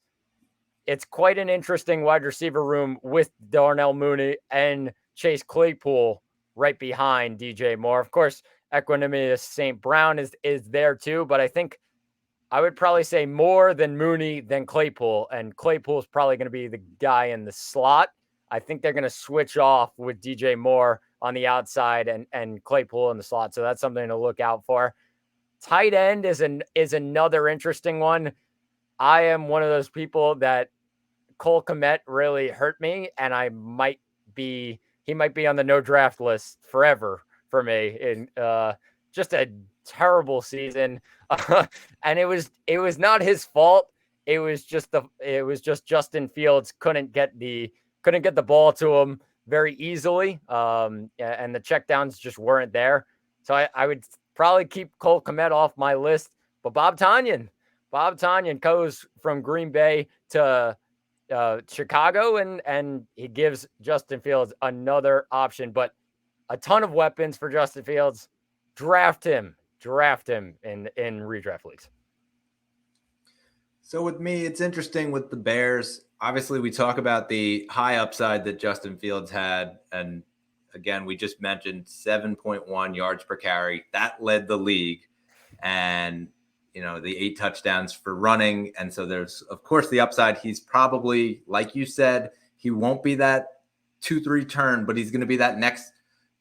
it's quite an interesting wide receiver room with Darnell Mooney and Chase Claypool right behind DJ Moore. Of course, Equanimous St. Brown is there too, but I think I would probably say more than Mooney than Claypool, and Claypool's probably going to be the guy in the slot. I think they're going to switch off with DJ Moore on the outside and Claypool in the slot, so that's something to look out for. Tight end is another interesting one. I am one of those people that Cole Kmet really hurt me, and he might be on the no draft list forever for me. In just a terrible season, and it was not his fault. It was just Justin Fields couldn't get the ball to him very easily, and the checkdowns just weren't there. So I would probably keep Cole Kmet off my list. But Bob Tonyan goes from Green Bay to Chicago, and he gives Justin Fields another option. But a ton of weapons for Justin Fields. Draft him in redraft leagues. So with me, it's interesting with the Bears. Obviously, we talk about the high upside that Justin Fields had. And again, we just mentioned 7.1 yards per carry. That led the league. And, the 8 touchdowns for running. And so there's, of course, the upside. He's probably, like you said, he won't be that 2-3 turn, but he's going to be that next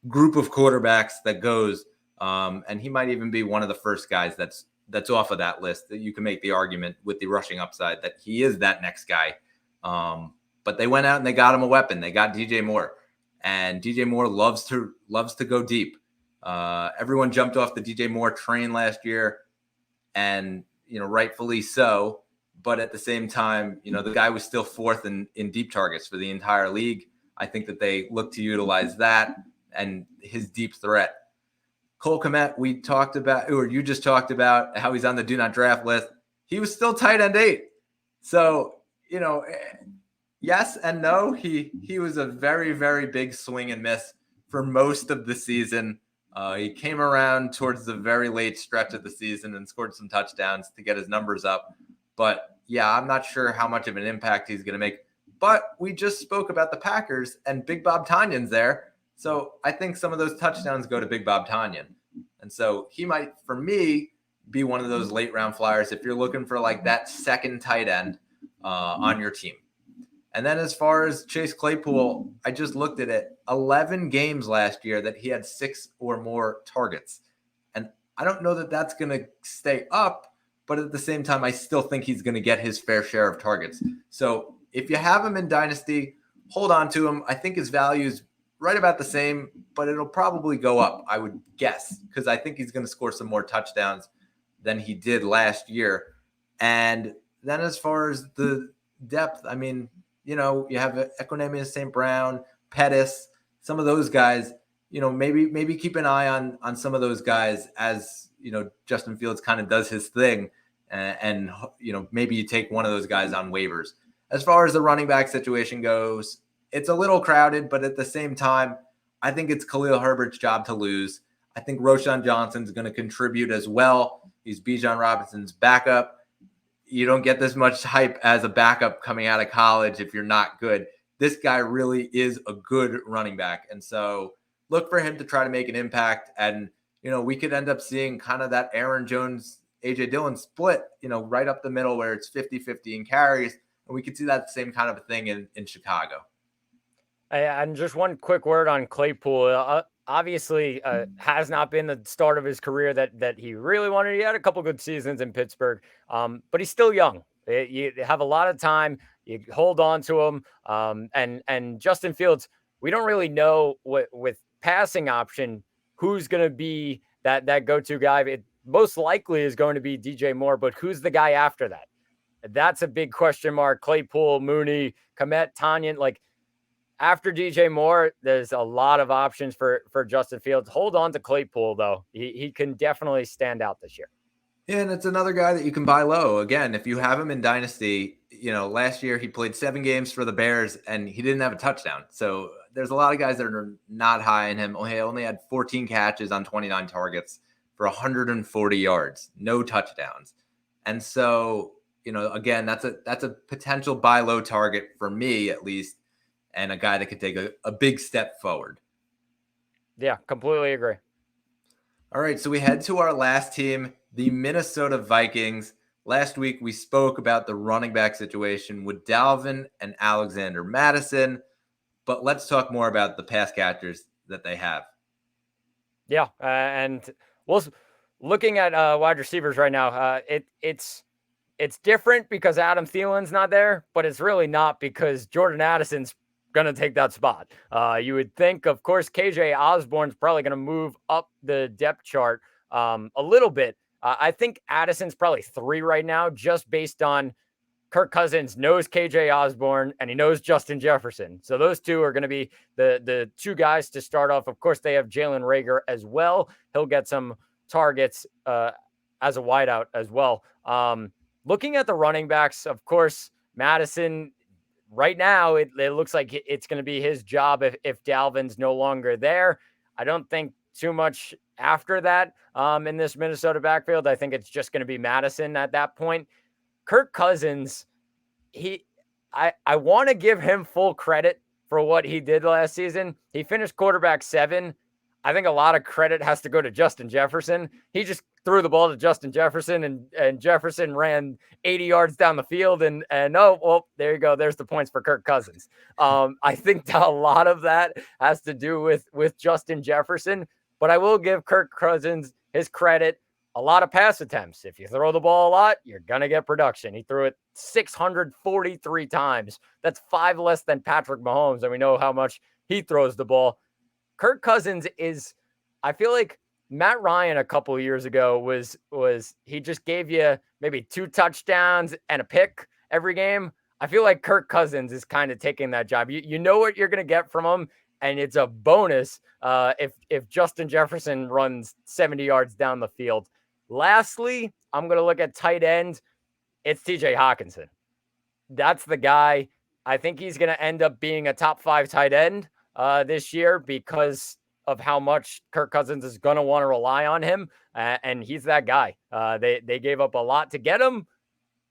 group of quarterbacks that goes. And he might even be one of the first guys that's off of that list that you can make the argument with the rushing upside that he is that next guy. But they went out and they got him a weapon. They got DJ Moore, and DJ Moore loves to go deep. Everyone jumped off the DJ Moore train last year, and rightfully so. But at the same time, the guy was still 4th in deep targets for the entire league. I think that they look to utilize that and his deep threat. Cole Kmet, we talked about, or you just talked about how he's on the do not draft list. He was still tight end 8. So, yes and no. He was a very, very big swing and miss for most of the season. He came around towards the very late stretch of the season and scored some touchdowns to get his numbers up. But yeah, I'm not sure how much of an impact he's going to make. But we just spoke about the Packers, and Big Bob Tonyan's there. So I think some of those touchdowns go to Big Bob Tonyan. And so he might, for me, be one of those late round flyers if you're looking for like that second tight end on your team. And then as far as Chase Claypool, I just looked at it. 11 games last year that he had 6 or more targets. And I don't know that that's going to stay up, but at the same time, I still think he's going to get his fair share of targets. So if you have him in Dynasty, hold on to him. I think his value is right about the same, but it'll probably go up, I would guess, because I think he's going to score some more touchdowns than he did last year. And then as far as the depth, I mean, you have Equanimous St. Brown, Pettis, some of those guys, maybe keep an eye on some of those guys as, Justin Fields kind of does his thing. And maybe you take one of those guys on waivers. As far as the running back situation goes, it's a little crowded, but at the same time, I think it's Khalil Herbert's job to lose. I think Roschon Johnson's going to contribute as well. He's Bijan Robinson's backup. You don't get this much hype as a backup coming out of college if you're not good. This guy really is a good running back. And so look for him to try to make an impact. And, we could end up seeing kind of that Aaron Jones, AJ Dillon split, right up the middle where it's 50-50 in carries. And we could see that same kind of a thing in Chicago. And just one quick word on Claypool. Obviously, has not been the start of his career that he really wanted. He had a couple good seasons in Pittsburgh, but he's still young. You have a lot of time. You hold on to him. And Justin Fields, we don't really know what with passing option who's going to be that go-to guy. It most likely is going to be DJ Moore, but who's the guy after that? That's a big question mark. Claypool, Mooney, Komet, Tanyan, like. After DJ Moore, there's a lot of options for Justin Fields. Hold on to Claypool, though. He can definitely stand out this year. Yeah, and it's another guy that you can buy low. Again, if you have him in Dynasty, last year he played 7 games for the Bears and he didn't have a touchdown. So there's a lot of guys that are not high in him. He only had 14 catches on 29 targets for 140 yards, no touchdowns. And so, again, that's a potential buy low target for me at least, and a guy that could take a big step forward. Yeah, completely agree. All right, so we head to our last team, the Minnesota Vikings. Last week, we spoke about the running back situation with Dalvin and Alexander Mattison, but let's talk more about the pass catchers that they have. Yeah, and looking at wide receivers right now, it's different because Adam Thielen's not there, but it's really not because Jordan Addison's going to take that spot. You would think, of course, KJ Osborne's probably going to move up the depth chart a little bit. I think Addison's probably 3 right now, just based on Kirk Cousins knows KJ Osborne and he knows Justin Jefferson. So those two are going to be the 2 guys to start off. Of course, they have Jalen Reagor as well. He'll get some targets as a wideout as well. Looking at the running backs, of course, Mattison, right now, it looks like it's going to be his job if Dalvin's no longer there. I don't think too much after that in this Minnesota backfield. I think it's just going to be Mattison at that point. Kirk Cousins, I want to give him full credit for what he did last season. He finished quarterback 7. I think a lot of credit has to go to Justin Jefferson. He just threw the ball to Justin Jefferson, and Jefferson ran 80 yards down the field. And oh, well, there you go. There's the points for Kirk Cousins. I think a lot of that has to do with Justin Jefferson. But I will give Kirk Cousins his credit. A lot of pass attempts. If you throw the ball a lot, you're going to get production. He threw it 643 times. That's 5 less than Patrick Mahomes. And we know how much he throws the ball. Kirk Cousins is, I feel like Matt Ryan a couple of years ago was he just gave you maybe 2 touchdowns and a pick every game. I feel like Kirk Cousins is kind of taking that job. You know what you're going to get from him, and it's a bonus if Justin Jefferson runs 70 yards down the field. Lastly, I'm going to look at tight end. It's TJ Hawkinson. That's the guy. I think he's going to end up being a top 5 tight end this year because of how much Kirk Cousins is going to want to rely on him. And he's that guy. They gave up a lot to get him.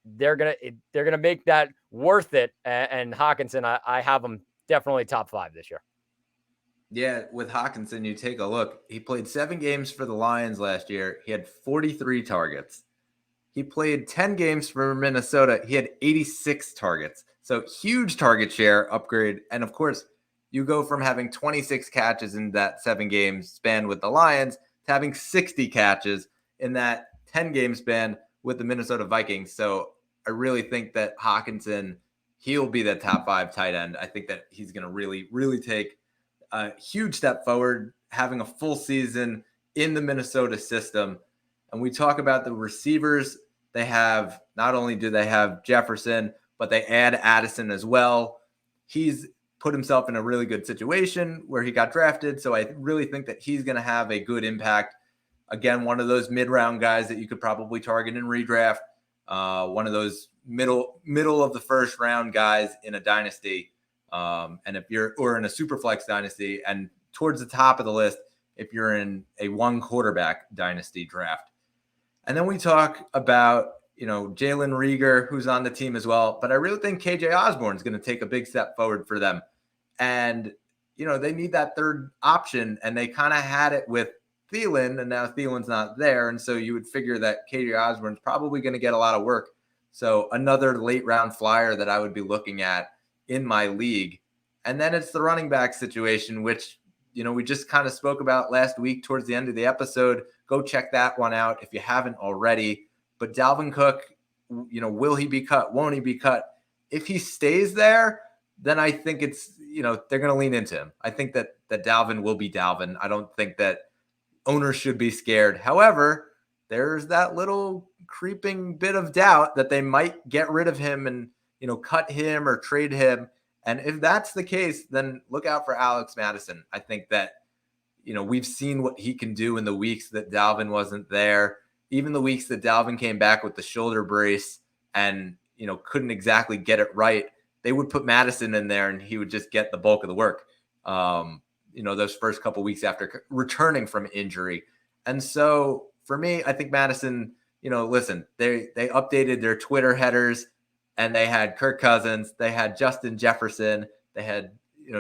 They're going to make that worth it. And Hawkinson, I have him definitely top 5 this year. Yeah, with Hawkinson, you take a look. He played 7 games for the Lions last year. He had 43 targets. He played 10 games for Minnesota. He had 86 targets. So huge target share upgrade. And of course, you go from having 26 catches in that 7 game span with the Lions to having 60 catches in that 10 game span with the Minnesota Vikings. So I really think that Hawkinson, he'll be the top 5 tight end. I think that he's going to really, really take a huge step forward, having a full season in the Minnesota system. And we talk about the receivers. They have, not only do they have Jefferson, but they add Addison as well. He's put himself in a really good situation where he got drafted. So I really think that he's going to have a good impact. Again, one of those mid-round guys that you could probably target in redraft. One of those middle of the first round guys in a dynasty. And if you're, or in a super flex dynasty, and towards the top of the list, if you're in a 1 quarterback dynasty draft. And then we talk about, Jalen Reagor, who's on the team as well. But I really think KJ Osborne is going to take a big step forward for them. And, they need that third option. And they kind of had it with Thielen, and now Thielen's not there, and so you would figure that KJ Osborne's probably going to get a lot of work. So another late round flyer that I would be looking at in my league. And then it's the running back situation, which we just kind of spoke about last week towards the end of the episode. Go check that one out if you haven't already. But Dalvin Cook, will he be cut? Won't he be cut? If he stays there, then I think it's, they're going to lean into him. I think that Dalvin will be Dalvin. I don't think that owners should be scared. However, there's that little creeping bit of doubt that they might get rid of him and, cut him or trade him. And if that's the case, then look out for Alex Madison. I think that, we've seen what he can do in the weeks that Dalvin wasn't there. Even the weeks that Dalvin came back with the shoulder brace and, couldn't exactly get it right, they would put Madison in there and he would just get the bulk of the work. Those first couple weeks after returning from injury. And so for me, I think Madison, listen, they updated their Twitter headers and they had Kirk Cousins, they had Justin Jefferson, they had,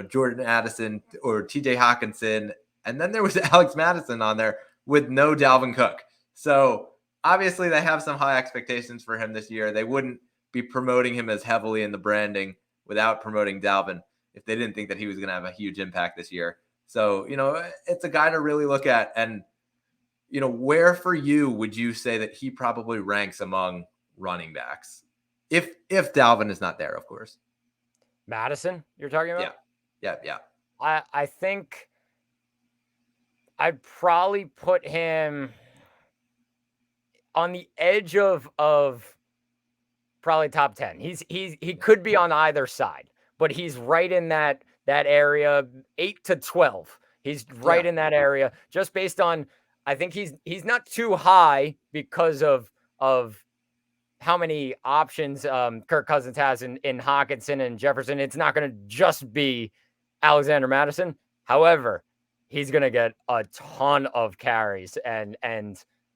Jordan Addison or TJ Hawkinson. And then there was Alex Madison on there with no Dalvin Cook. So obviously they have some high expectations for him this year. They wouldn't be promoting him as heavily in the branding without promoting Dalvin if they didn't think that he was going to have a huge impact this year. So, it's a guy to really look at. And, where for you would you say that he probably ranks among running backs? If Dalvin is not there, of course. Madison, you're talking about? Yeah. I think I'd probably put him on the edge of probably top 10. He could be on either side, but he's right in that area, 8 to 12. He's right in that area, just based on, I think he's not too high because of how many options Kirk Cousins has in Hawkinson and Jefferson. It's not going to just be Alexander Madison. However, he's going to get a ton of carries and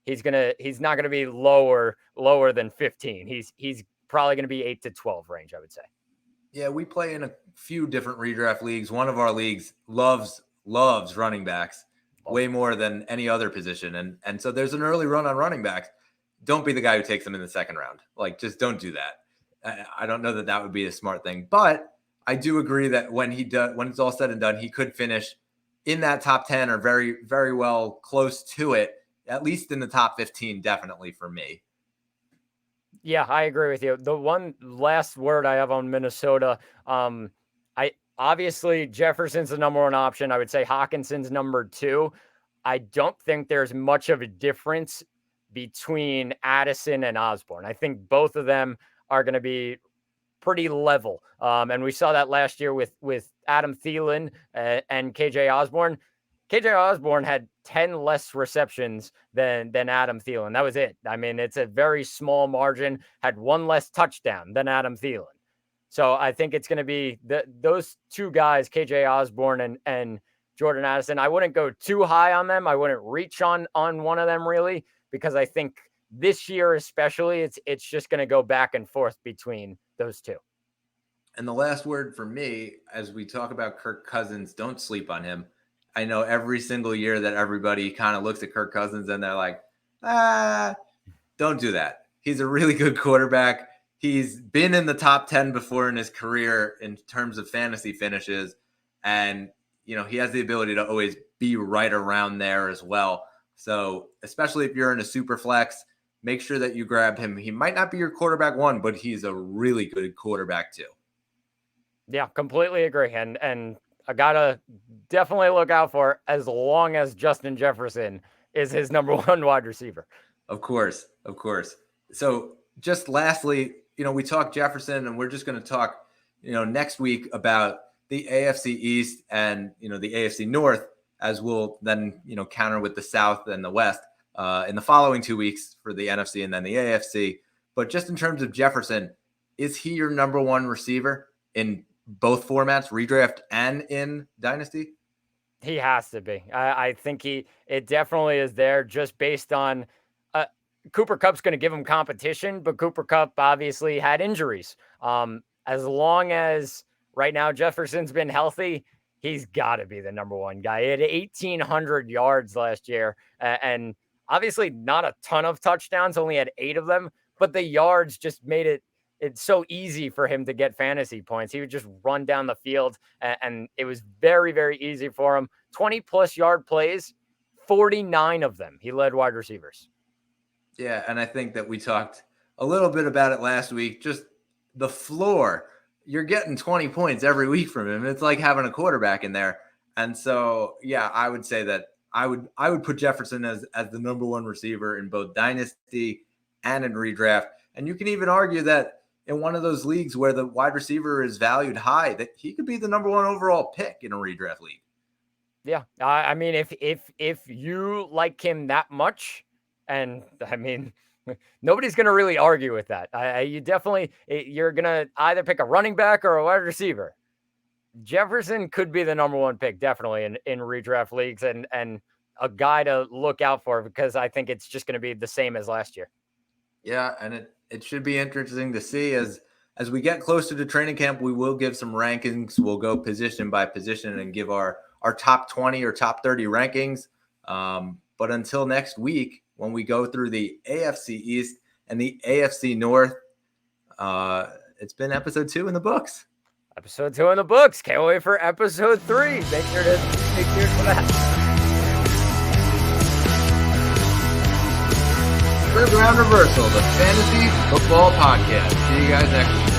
he's not going to be lower than 15. He's probably going to be 8 to 12 range, I would say. Yeah, we play in a few different redraft leagues. One of our leagues loves running backs way more than any other position. And so there's an early run on running backs. Don't be the guy who takes them in the second round. Like, just don't do that. I don't know that would be a smart thing. But I do agree that when it's all said and done, he could finish in that top 10 or very, very well close to it, at least in the top 15, definitely for me. Yeah, I agree with you. The one last word I have on Minnesota, obviously Jefferson's the number one option. I would say Hawkinson's number 2. I don't think there's much of a difference between Addison and Osborne. I think both of them are going to be pretty level. And we saw that last year with Adam Thielen and KJ Osborne. KJ Osborne had 10 less receptions than Adam Thielen. That was it. I mean, it's a very small margin, had 1 less touchdown than Adam Thielen. So I think it's going to be those two guys, KJ Osborne and Jordan Addison. I wouldn't go too high on them. I wouldn't reach on one of them really, because I think this year especially, it's just going to go back and forth between those two. And the last word for me, as we talk about Kirk Cousins, don't sleep on him. I know every single year that everybody kind of looks at Kirk Cousins and they're like, don't do that. He's a really good quarterback. He's been in the top 10 before in his career in terms of fantasy finishes. And, he has the ability to always be right around there as well. So especially if you're in a super flex, make sure that you grab him. He might not be your quarterback 1, but he's a really good quarterback 2. Yeah, completely agree. And I gotta definitely look out for, as long as Justin Jefferson is his number 1 wide receiver. Of course. So just lastly, we talked Jefferson, and we're just going to talk, next week about the AFC East and, the AFC North, as we'll then, counter with the South and the West in the following 2 weeks for the NFC and then the AFC. But just in terms of Jefferson, is he your number 1 receiver in both formats, redraft and in Dynasty? He has to be. I think it definitely is there, just based on Cooper Kupp's going to give him competition, but Cooper Kupp obviously had injuries. As long as right now Jefferson's been healthy, he's got to be the number one guy. He had 1,800 yards last year, and obviously not a ton of touchdowns, only had 8 of them, but the yards just made it's so easy for him to get fantasy points. He would just run down the field, and it was very, very easy for him. 20-plus yard plays, 49 of them. He led wide receivers. Yeah, and I think that we talked a little bit about it last week. Just the floor. You're getting 20 points every week from him. It's like having a quarterback in there. And so, yeah, I would say that I would put Jefferson as the number one receiver in both dynasty and in redraft. And you can even argue that in one of those leagues where the wide receiver is valued high, that he could be the number one overall pick in a redraft league. Yeah, I mean, if you like him that much, and I mean, nobody's going to really argue with that. You're going to either pick a running back or a wide receiver. Jefferson could be the number one pick, definitely in redraft leagues, and a guy to look out for, because I think it's just going to be the same as last year. Yeah, and it should be interesting to see as we get closer to training camp. We will give some rankings. We'll go position by position and give our top 20 or top 30 rankings. But until next week, when we go through the AFC East and the AFC North, it's been episode 2 in the books. Episode 2 in the books. Can't wait for episode 3. Make sure to stay tuned for that. Third Round Reversal, the Fantasy Football Podcast. See you guys next week.